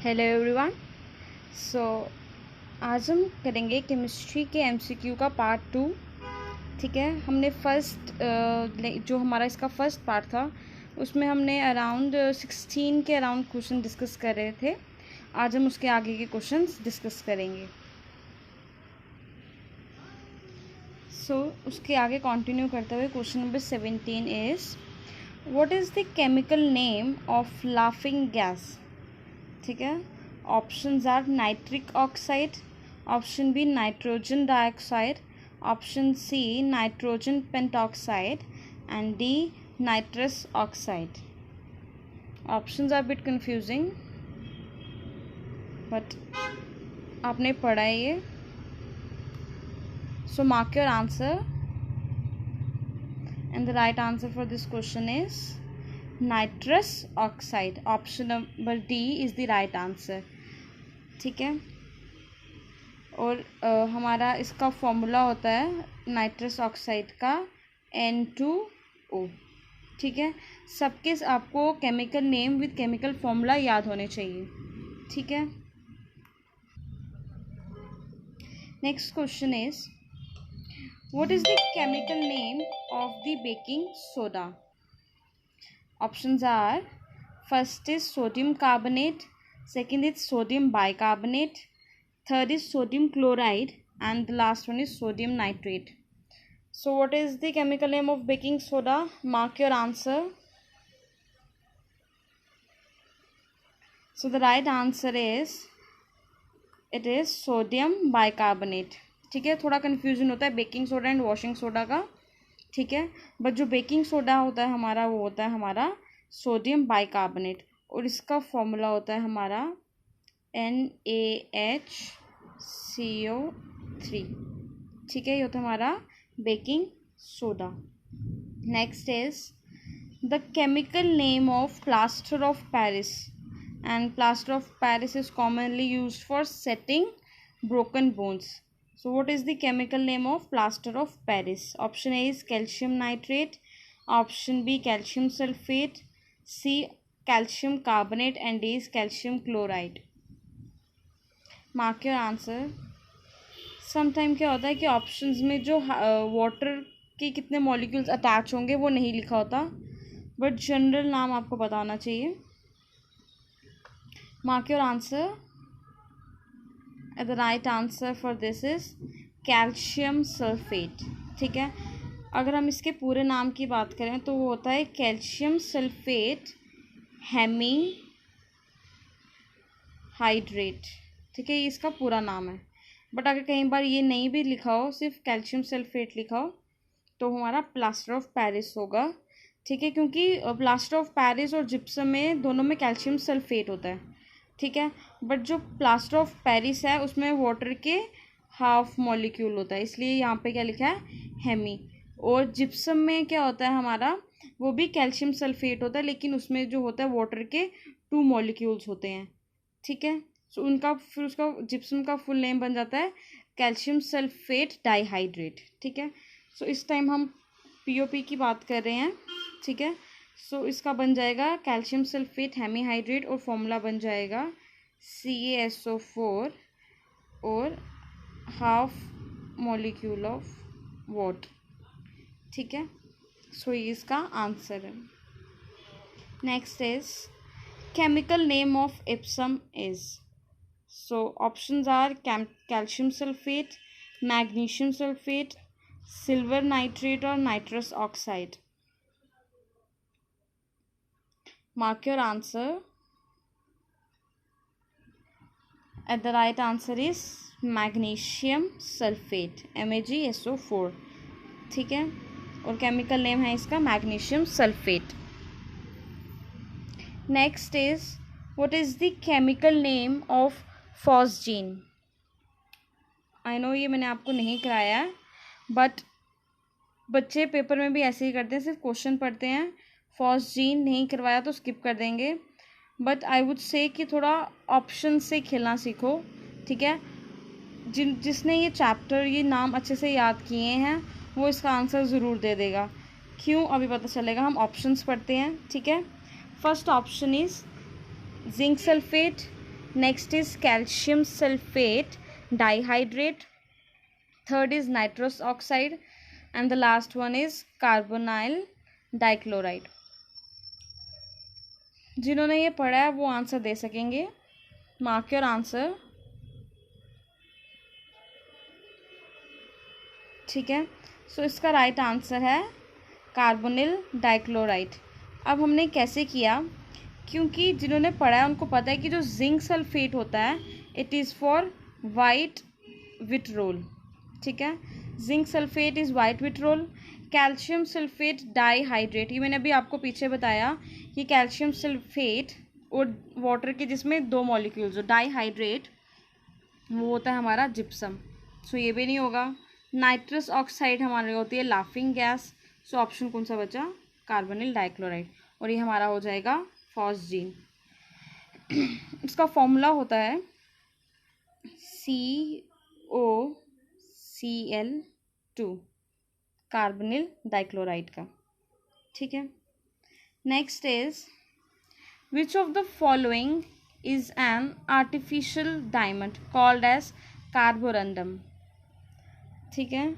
Hello everyone. सो आज हम करेंगे केमिस्ट्री के एमसीक्यू का पार्ट 2। ठीक है, हमने जो हमारा इसका फर्स्ट पार्ट था उसमें हमने अराउंड 16 के अराउंड क्वेश्चन डिस्कस कर रहे थे। आज हम उसके आगे के क्वेश्चंस डिस्कस करेंगे। उसके आगे कंटिन्यू करते हुए question number 17 is what is the chemical name of laughing gas. ठीक है, options are nitric oxide, option B nitrogen dioxide, option C nitrogen pentoxide and D nitrous oxide. Options are bit confusing but आपने पढ़ा है ये, so mark your answer and the right answer for this question is nitrous oxide. Option number D is the right answer. ठीक है, और हमारा इसका formula होता है नाइट्रस ऑक्साइड का N2O। ठीक है, सबके आपको chemical name with chemical formula याद होने चाहिए। ठीक है, next question is what is the chemical name of the baking soda. Options are first is sodium carbonate, second is sodium bicarbonate, third is sodium chloride and the last one is sodium nitrate. So what is the chemical name of baking soda? Mark your answer. So the right answer is it is sodium bicarbonate. ठीक है, थोड़ा confusion होता है baking soda and washing soda का। ठीक है, but जो baking soda होता है हमारा वो होता है हमारा सोडियम बाइकार्बोनेट और इसका फॉर्मूला होता है हमारा NaHCO3। ठीक है, ये होता है हमारा baking soda. Next is the chemical name of plaster of Paris and plaster of Paris is commonly used for setting broken bones. So what is the chemical name of plaster of Paris? Option A is calcium nitrate, option B calcium sulfate, C calcium carbonate and D is calcium chloride. Mark your answer. Sometime क्या होता है कि options में जो water के कितने molecules attach होंगे वो नहीं लिखा होता, बट जनरल नाम आपको पता होना चाहिए. Mark your answer. The right answer for this is calcium sulphate. ठीक है, अगर हम इसके पूरे नाम की बात करें तो वो होता है कैल्शियम सल्फेट हेमी हाइड्रेट. ठीक है, ये इसका पूरा नाम है, बट अगर कई बार ये नहीं भी लिखा हो, सिर्फ कैल्शियम सल्फेट लिखा हो तो हमारा प्लास्टर ऑफ पेरिस होगा. ठीक है, क्योंकि प्लास्टर ऑफ पेरिस और जिप्सम में दोनों में कैल्शियम सल्फेट होता है. ठीक है, बट जो प्लास्टर ऑफ पेरिस है उसमें वाटर के हाफ मॉलिक्यूल होता है, इसलिए यहाँ पे क्या लिखा है हेमी. और जिप्सम में क्या होता है हमारा, वो भी कैल्शियम सल्फेट होता है लेकिन उसमें जो होता है वाटर के 2 मॉलिक्यूल्स होते हैं. ठीक है, सो उनका फिर उसका जिप्सम का फुल नेम बन जाता है कैल्शियम सल्फेट डाइहाइड्रेट. ठीक है, सो इस टाइम हम POP की बात कर रहे हैं. ठीक है, सो इसका बन जाएगा कैल्शियम सल्फेट हेमीहाइड्रेट और फॉर्मूला बन जाएगा CaSO4 और हाफ मॉलिक्यूल ऑफ वाटर. ठीक है, सो ये इसका आंसर है. Next is chemical name of epsom is. So options are calcium sulphate, magnesium sulphate, silver nitrate और nitrous oxide. Mark your answer. And the right answer is magnesium sulfate MaGSO4. ठीक है, और chemical name है इसका magnesium sulphate. Next is what is the chemical name of phosgene. I know ये मैंने आपको नहीं कराया है, बट बच्चे पेपर में भी ऐसे ही करते हैं, सिर्फ क्वेश्चन पढ़ते हैं, फॉस्जीन नहीं करवाया तो स्किप कर देंगे. बट आई वुड से कि थोड़ा ऑप्शन से खेलना सीखो. ठीक है, जिसने ये चैप्टर ये नाम अच्छे से याद किए हैं वो इसका आंसर ज़रूर दे देगा. क्यों अभी पता चलेगा. हम ऑप्शंस पढ़ते हैं. ठीक है, first option is zinc sulphate, Next is calcium sulfate dihydrate. Third is nitrous oxide. And the last one is carbonyl dichloride. जिन्होंने ये पढ़ा है वो आंसर दे सकेंगे. Mark your answer. ठीक है. सो इसका राइट आंसर है कार्बोनिल डाइक्लोराइड. अब हमने कैसे किया, क्योंकि जिन्होंने पढ़ा है उनको पता है कि जो जिंक सल्फेट होता है it is for white vitriol. ठीक है, zinc sulphate is white vitriol. Calcium sulphate dihydrate, ये मैंने अभी आपको पीछे बताया कि कैल्शियम सल्फेट और वाटर के जिसमें 2 मॉलिक्यूल्स हो, डाइहाइड्रेट, वो होता है हमारा जिप्सम. सो ये भी नहीं होगा. नाइट्रस ऑक्साइड हमारी होती है लाफिंग गैस. सो ऑप्शन कौन सा बचा, कार्बोनिल डाइक्लोराइड. और ये हमारा हो जाएगा फॉस्जीन. इसका फॉर्मूला होता है COCl2, कार्बोनिल डाइक्लोराइड का. ठीक है. Next is which of the following is an artificial diamond called as carborundum. ठीक है,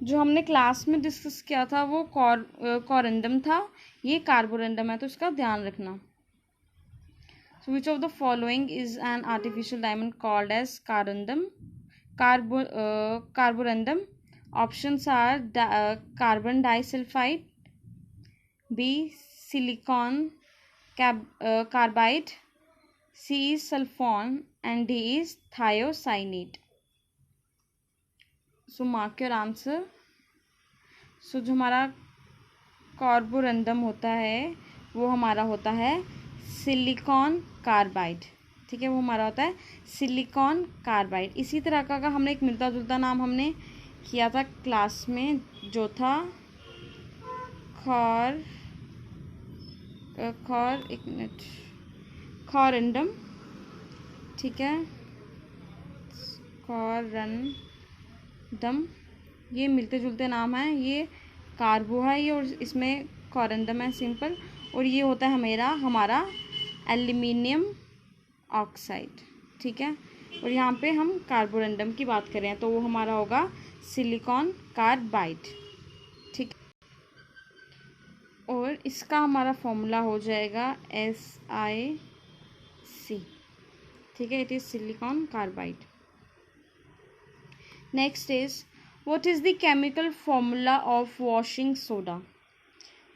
जो हमने क्लास में डिस्कस किया था वो कोरेंडम था, ये कार्बोरंडम है, तो इसका ध्यान रखना. So which of the following is an artificial diamond called as carborundum. Options are carbon disulphide, B silicon carbide, C is sulphone and D is thiocyanate. So mark your answer. So जो हमारा Carborundum होता है वो हमारा होता है silicon carbide. ठीक है, वो हमारा होता है सिलिकॉन कार्बाइड. इसी तरह का हमने एक मिलता जुलता नाम हमने किया था क्लास में, जो था कोरेंडम. ठीक है, कोरेंडम, ये मिलते जुलते नाम हैं. ये कार्बो है ये, और इसमें कोरेंडम है सिंपल. और ये होता है हमारा एल्यूमिनियम ऑक्साइड. ठीक है, और यहाँ पे हम कार्बोरंडम की बात करें तो वो हमारा होगा सिलिकॉन कार्बाइड. ठीक, और इसका हमारा फॉर्मूला हो जाएगा SiC. ठीक है, it is silicon carbide. Next is what is the chemical formula of washing soda.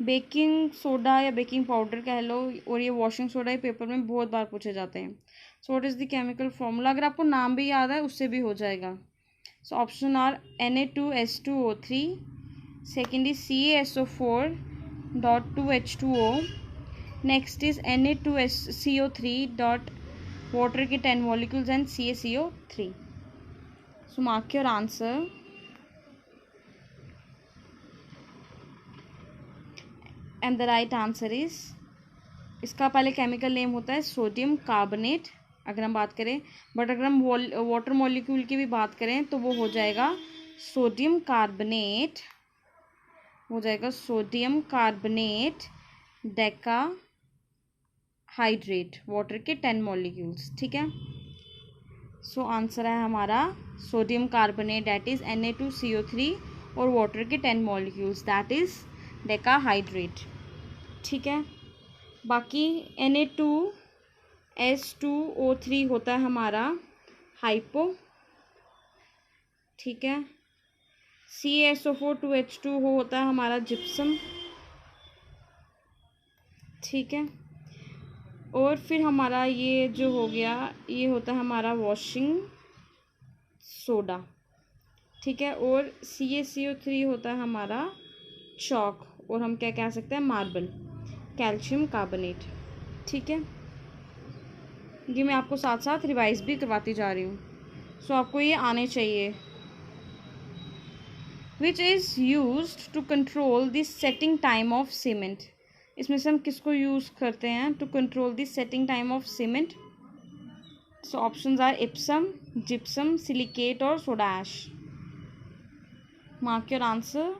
Baking soda या बेकिंग पाउडर कह लो, और ये वॉशिंग सोडा ही पेपर में बहुत बार पूछे जाते हैं. So what is the chemical formula, अगर आपको नाम भी याद है उससे भी हो जाएगा. So option are Na2S2O3, second is CaSO4.2H2O, next is Na2CO3 dot water के 10 molecules and CaCO3. So mark your answer. And the right answer is, इसका पहले केमिकल नेम होता है सोडियम कार्बोनेट अगर हम बात करें, बट अगर हम वाटर मॉलिक्यूल की भी बात करें तो वो हो जाएगा सोडियम कार्बोनेट, हो जाएगा sodium carbonate Deka hydrate, water के 10 मॉलिक्यूल्स. ठीक है, सो आंसर है हमारा sodium carbonate, that is Na2CO3, और वाटर के 10 molecules, that is Deka hydrate. ठीक है, बाकी Na2S2O3 होता है हमारा हाइपो. ठीक है, CaSO4 होता है हमारा जिप्सम. ठीक है, और फिर हमारा ये जो हो गया ये होता है हमारा वॉशिंग सोडा. ठीक है, और CaCO3 होता है हमारा चॉक, और हम क्या कह सकते हैं मार्बल, कैल्शियम कार्बोनेट. ठीक है, ये मैं आपको साथ साथ रिवाइज भी करवाती जा रही हूँ, सो आपको ये आने चाहिए. Which is used to control the setting time of cement. इसमें से हम किसको यूज़ करते हैं to control the setting time of cement. So options are epsom, gypsum, silicate और soda ash. Mark your answer.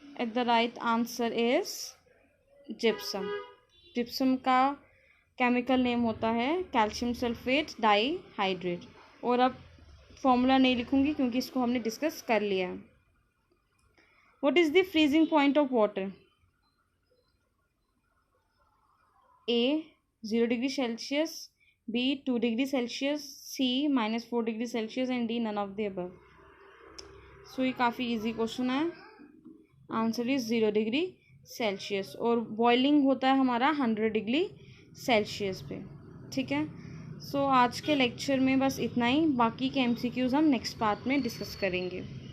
At the right answer is gypsum. Gypsum का chemical name होता है कैल्शियम सल्फेट डाईहाइड्रेट। और अब formula नहीं लिखूंगी क्योंकि इसको हमने डिस्कस कर लिया है। What is the freezing point of water? A 0 degree Celsius, B 2 degree Celsius, C -4 degree Celsius and D none of the above. So ये काफ़ी इजी क्वेश्चन है। आंसर इज 0 डिग्री सेल्सियस और बॉइलिंग होता है हमारा 100 डिग्री सेल्सियस पे। ठीक है। सो आज के लेक्चर में बस इतना ही, बाकी के MCQs हम नेक्स्ट पार्ट में डिस्कस करेंगे।